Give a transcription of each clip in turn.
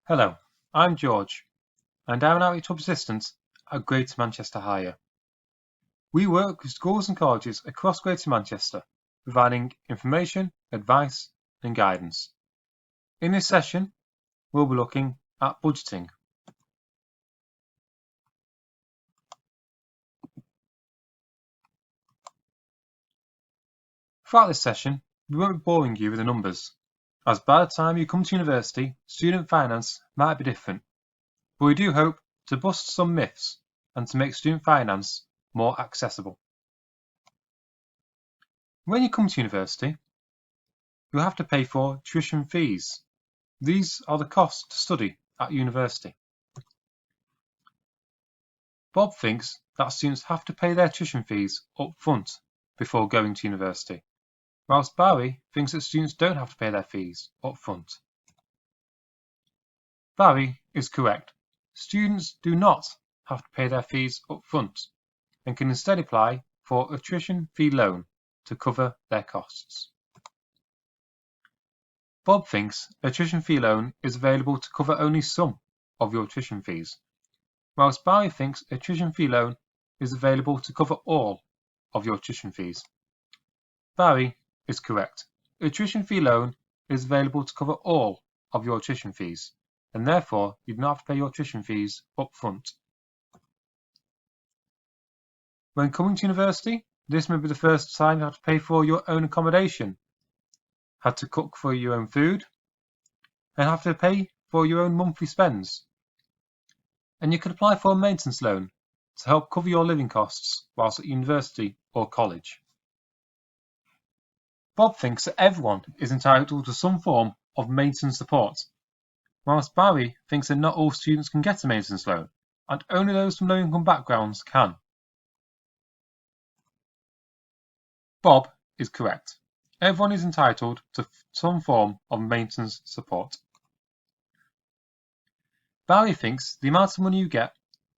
Hello, I'm George, and I'm an outreach assistant at Greater Manchester Higher. We work with schools and colleges across Greater Manchester, providing information, advice, and guidance. In this session, we'll be looking at budgeting. Throughout this session, we won't be boring you with the numbers, as by the time you come to university, student finance might be different, but we do hope to bust some myths and to make student finance more accessible. When you come to university, you'll have to pay for tuition fees. These are the costs to study at university. Bob thinks that students have to pay their tuition fees up front before going to university, whilst Barry thinks that students don't have to pay their fees up front. Barry is correct. Students do not have to pay their fees up front and can instead apply for a tuition fee loan to cover their costs. Bob thinks a tuition fee loan is available to cover only some of your tuition fees, whilst Barry thinks a tuition fee loan is available to cover all of your tuition fees. Barry is correct. A tuition fee loan is available to cover all of your tuition fees, and therefore you do not have to pay your tuition fees up front. When coming to university, this may be the first time you have to pay for your own accommodation, have to cook for your own food, and have to pay for your own monthly spends. And you can apply for a maintenance loan to help cover your living costs whilst at university or college. Bob thinks that everyone is entitled to some form of maintenance support, whilst Barry thinks that not all students can get a maintenance loan, and only those from low-income backgrounds can. Bob is correct. Everyone is entitled to some form of maintenance support. Barry thinks the amount of money you get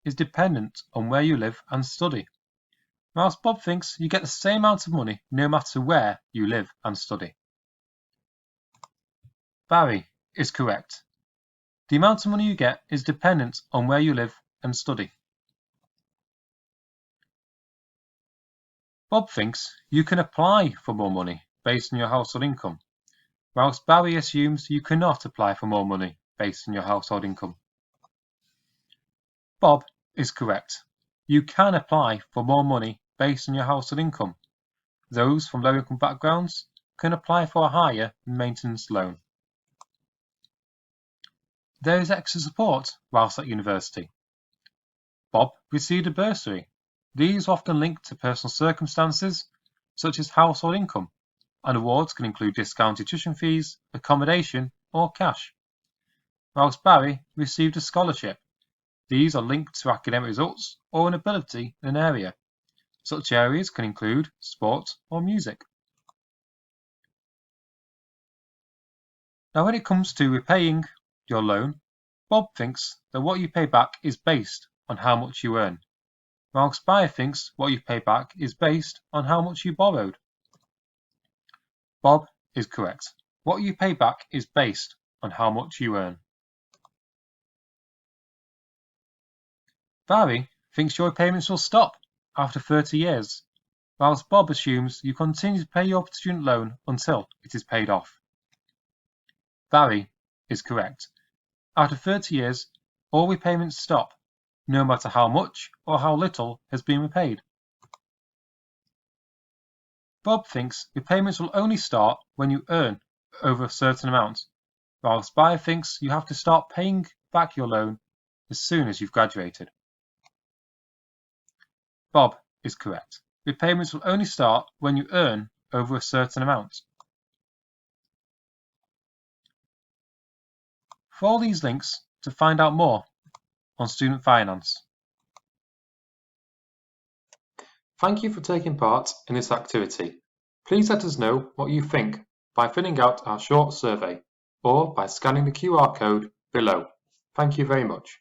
is dependent on where you live and study, whilst Bob thinks you get the same amount of money no matter where you live and study. Barry is correct. The amount of money you get is dependent on where you live and study. Bob thinks you can apply for more money based on your household income, whilst Barry assumes you cannot apply for more money based on your household income. Bob is correct. You can apply for more money based on your household income. Those from low-income backgrounds can apply for a higher maintenance loan. There is extra support whilst at university. Bob received a bursary. These are often linked to personal circumstances, such as household income, and awards can include discounted tuition fees, accommodation, or cash. Whilst Barry received a scholarship. These are linked to academic results or an ability in an area. Such areas can include sport or music. Now when it comes to repaying your loan, Bob thinks that what you pay back is based on how much you earn, whilst Barry thinks what you pay back is based on how much you borrowed. Bob is correct. What you pay back is based on how much you earn. Barry thinks your repayments will stop after 30 years, whilst Bob assumes you continue to pay your student loan until it is paid off. Barry is correct. After 30 years, all repayments stop, no matter how much or how little has been repaid. Bob thinks repayments will only start when you earn over a certain amount, whilst Barry thinks you have to start paying back your loan as soon as you've graduated. Bob is correct. Repayments will only start when you earn over a certain amount. Follow these links to find out more on student finance. Thank you for taking part in this activity. Please let us know what you think by filling out our short survey or by scanning the QR code below. Thank you very much.